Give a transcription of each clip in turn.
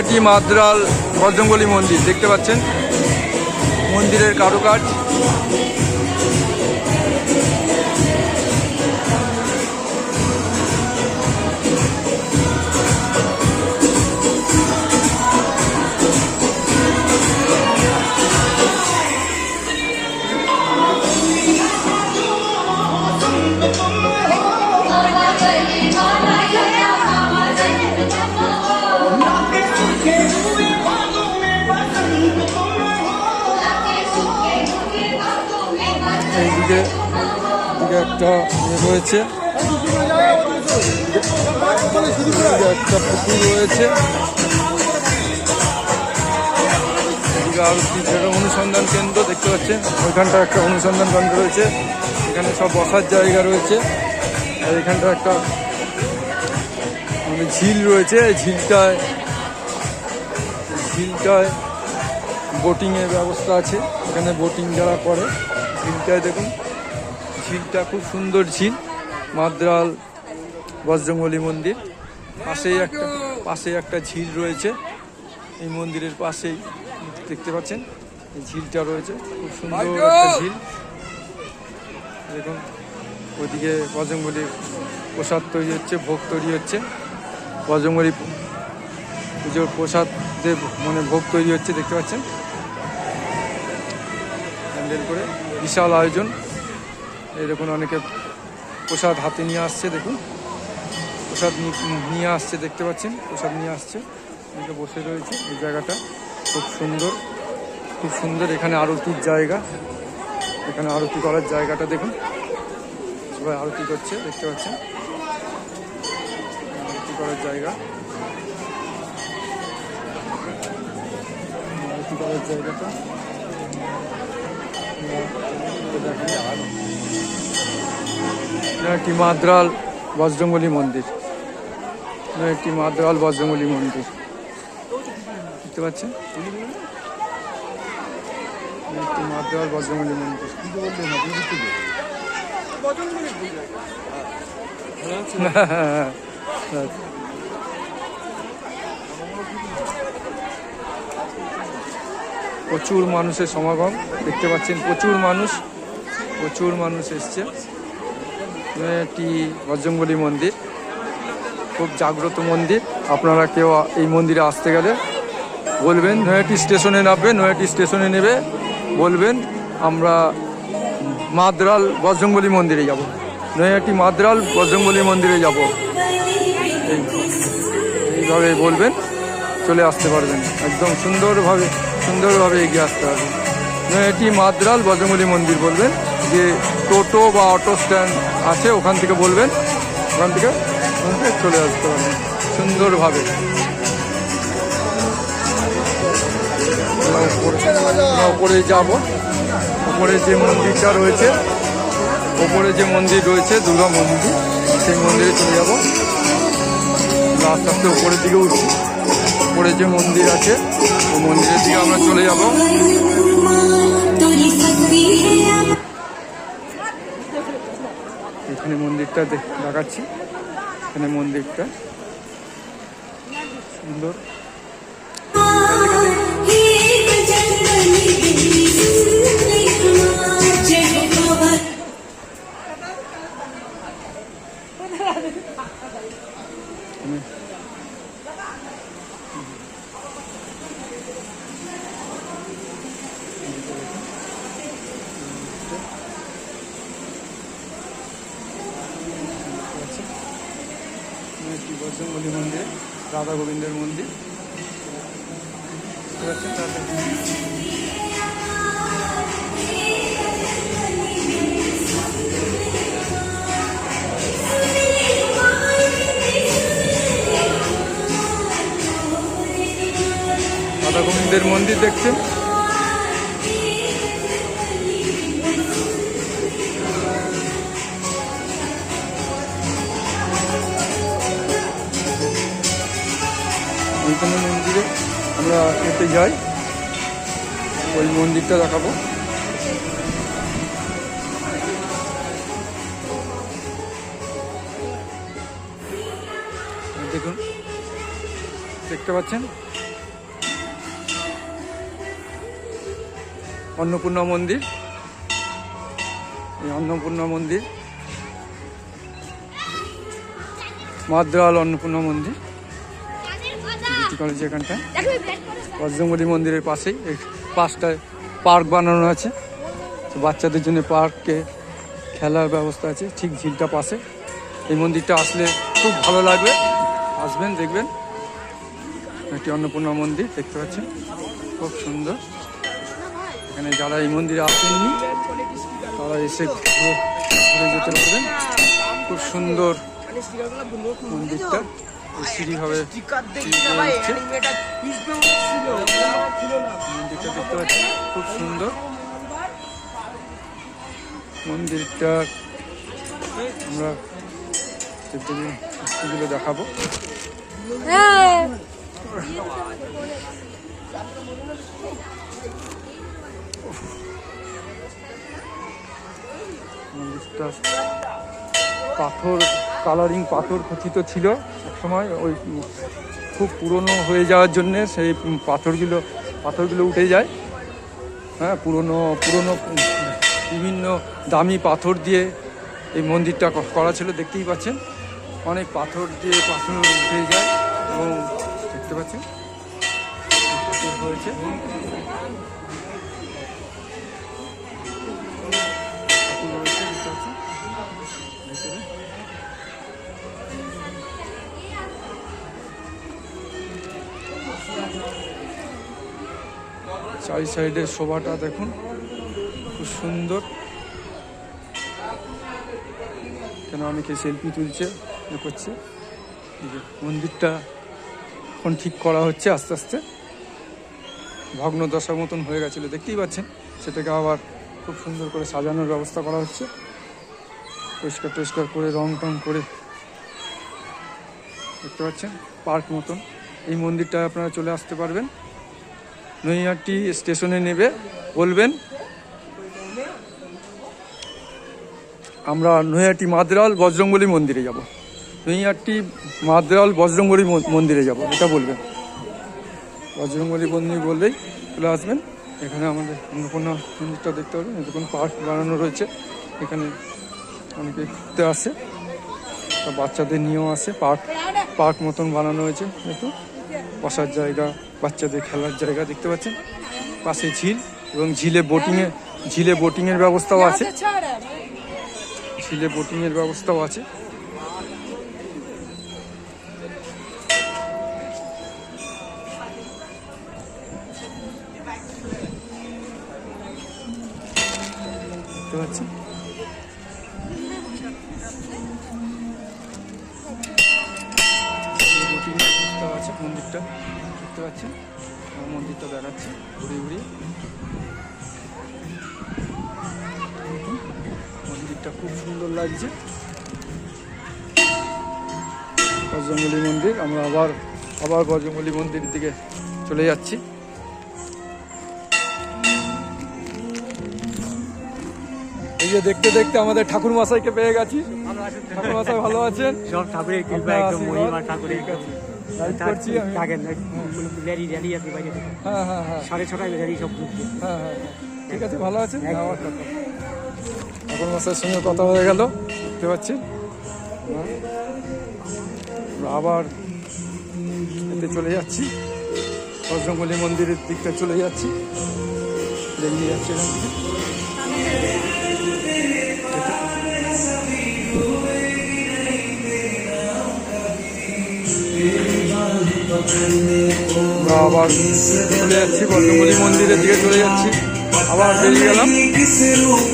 নয়াটি মাদ্রাল বজরংবলী মন্দির দেখতে পাচ্ছেন, মন্দিরের কারুকাজ। এইদিকে একটা রয়েছে, একটা পুকুর রয়েছে, এদিকে আরো অনুসন্ধান কেন্দ্র দেখতে পাচ্ছেন, ওইখানটা একটা অনুসন্ধান কেন্দ্র রয়েছে, এখানে সব বসার জায়গা রয়েছে। আর এখানটা একটা মানে ঝিল রয়েছে, ঝিলটায় বোটিংয়ের ব্যবস্থা আছে, এখানে বোটিং যারা করে। ঝিলটায় দেখুন, ঝিলটা খুব সুন্দর ঝিল, মাদ্রাল বজরংবলী মন্দির। পাশেই একটা ঝিল রয়েছে, এই মন্দিরের পাশেই দেখতে পাচ্ছেন এই ঝিলটা রয়েছে, খুব সুন্দর একটা ঝিল। দেখুন ওইদিকে বজরংবলীর প্রসাদ তৈরি হচ্ছে, ভোগ তৈরি হচ্ছে, বজরংবলী পুজোর প্রসাদ মানে ভোগ তৈরি হচ্ছে দেখতে পাচ্ছেন। প্যান্ডেল করে বিশাল আয়োজন, এই দেখুন অনেকে প্রসাদ হাতে নিয়ে আসছে, দেখুন প্রসাদ নিয়ে আসছে দেখতে পাচ্ছেন, প্রসাদ নিয়ে আসছে, অনেকে বসে রয়েছে। এই জায়গাটা খুব সুন্দর, এখানে আরতির জায়গা, এখানে আরতি করার জায়গাটা দেখুন, সবাই আরতি করছে দেখতে পাচ্ছেন, আরতি করার জায়গা, আরতি করার জায়গাটা একটি মাদ্রাল বজরংবলী মন্দির, একটি মাদ্রাল বজরংবলী মন্দির দেখতে পাচ্ছেন, একটি মাদ্রাল বজরংবলী মন্দির। প্রচুর মানুষের সমাগম দেখতে পাচ্ছেন, প্রচুর মানুষ এসছে। একটি বজরংবলী মন্দির, খুব জাগ্রত মন্দির। আপনারা কেউ এই মন্দিরে আসতে গেলে বলবেন, নয়াটি স্টেশনে নামবে, নয়াটি স্টেশনে নেবে, বলবেন আমরা মাদ্রাল বজরংবলী মন্দিরে যাব, নয়াটি মাদ্রাল বজরংবলী মন্দিরে যাব, এইভাবে বলবেন, চলে আসতে পারবেন, একদম সুন্দরভাবে এগিয়ে আসতে হবে। নয়াটি মাদ্রাল বজরংবলী মন্দির বলবেন, যে টোটো বা অটো স্ট্যান্ড আছে ওখান থেকে বলবেন, ওখান থেকে চলে আসতে পারবেন সুন্দরভাবে। ওপরে যাব, ওপরে যে মন্দিরটা রয়েছে, ওপরে যে মন্দির রয়েছে দুর্গা মন্দির, সেই মন্দিরে চলে যাব। আস্তে আস্তে উপরের দিকে উঠছি, উপরে যে মন্দির আছে ওই মন্দিরের দিকে আমরা চলে যাব। এখানে মন্দিরটা দেখাচ্ছি, এখানে মন্দিরটা সুন্দর। বজরংবলী মন্দির, রাধা গোবিন্দের মন্দির, রাধা গোবিন্দের মন্দির দেখছেন। ওইখানে মন্দিরে আমরা হেঁটে যাই, ওই মন্দিরটা দেখাবো। দেখুন, দেখতে পাচ্ছেন অন্নপূর্ণা মন্দির, এই অন্নপূর্ণা মন্দির, মাদ্রাল অন্নপূর্ণা মন্দির ডিগ্রি কলেজ এখানটায়। বজরংবলী মন্দিরের পাশেই এই পাশটায় পার্ক বানানো আছে, তো বাচ্চাদের জন্য পার্কে খেলার ব্যবস্থা আছে ঠিক ঝিলটা পাশে। এই মন্দিরটা আসলে খুব ভালো লাগবে, আসবেন দেখবেন। একটি অন্নপূর্ণা মন্দির দেখতে পাচ্ছেন, খুব সুন্দর। এখানে যারা এই মন্দিরে আসেননি তারা এসে ঘুরে যেতে পারবেন। খুব সুন্দর মন্দিরটা, সিঁড়িভাবে মন্দিরটা দেখতে পাচ্ছেন, খুব সুন্দর মন্দিরটা। আমরা দেবদেবীগুলো দেখাবো। মন্দিরটা পাথর, কালারিং পাথর খচিত ছিল একসময়, ওই খুব পুরনো হয়ে যাওয়ার জন্যে সেই পাথরগুলো উঠে যায়। হ্যাঁ, পুরনো বিভিন্ন দামি পাথর দিয়ে এই মন্দিরটা করা ছিল, দেখতেই পাচ্ছেন অনেক পাথর দিয়ে পাথর উঠে যায় এবং দেখতে পাচ্ছেন হয়েছে। চারি সাইডের শোভাটা দেখুন, খুব সুন্দর। কেন অনেকে সেলফি তুলছে, করছে। মন্দিরটা এখন ঠিক করা হচ্ছে আস্তে আস্তে, ভগ্ন দশার মতন হয়ে গেছিলো দেখতেই পাচ্ছেন, সেটাকে আবার খুব সুন্দর করে সাজানোর ব্যবস্থা করা হচ্ছে, পরিষ্কার করে রং টং করে দেখতে পাচ্ছেন পার্ক মতন। এই মন্দিরটা আপনারা চলে আসতে পারবেন, নৈহাটি স্টেশনে নেবে, বলবেন আমরা নৈহাটি মাদ্রাল বজরংবলী মন্দিরে যাব, নৈহাটি মাদ্রাল বজরংবলী মন্দিরে যাব, এটা বলবেন। বজরংবলী মন্দির বললেই চলে আসবেন। এখানে আমাদের অন্নপূর্ণা মন্দিরটা দেখতে পাবেন, এরকম পার্ক বানানো রয়েছে, এখানে অনেকে ঘুরতে আসে, বাচ্চাদের নিয়েও আসে। পার্ক মতন বানানো হয়েছে, একটু বসার জায়গা, বাচ্চাদের খেলার জায়গা দেখতে পাচ্ছেন। পাশে ঝিল এবং ঝিলে বোটিংয়ের ব্যবস্থাও আছে, ঝিলে বোটিংয়ের ব্যবস্থাও আছে। দেখতে পাচ্ছেন আছে মন্দিরটা, দেখতে পাচ্ছেন মন্দিরটা দেখাচ্ছে ঘুরে। মন্দিরটা খুব সুন্দর লাগছে, বজরংবলী মন্দির। আমরা আবার বজরংবলী মন্দিরের দিকে চলে যাচ্ছি। এই যে দেখতে দেখতে আমাদের ঠাকুর মশাইকে পেয়ে গেছি। ঠাকুর মশাই ভালো আছেন? সব ঠাকুরের কৃপা, একদম মহিমা ঠাকুরের কাছে। হ্যাঁ, 6:30 সব ঢুকছে। হ্যাঁ, ঠিক আছে, ভালো আছেন? ঠাকুর মশাইয়ের সঙ্গে কথা হয়ে গেল, দেখতে পাচ্ছি। আবার এতে চলে যাচ্ছি, বজরংবলী মন্দিরের দিকটা চলে যাচ্ছি, এগিয়ে যাচ্ছি এখান থেকে। আবার চলে যাচ্ছি বজরংবলী মন্দিরের দিকে চলে যাচ্ছি, আবার বেরিয়ে গেলাম।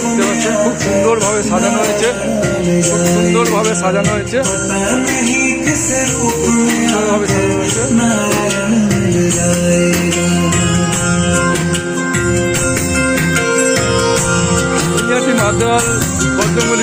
দেখতে পাচ্ছেন খুব সুন্দরভাবে সাজানো হয়েছে, সুন্দরভাবে সাজানো হয়েছে। মাদ্রাল বজরংবলী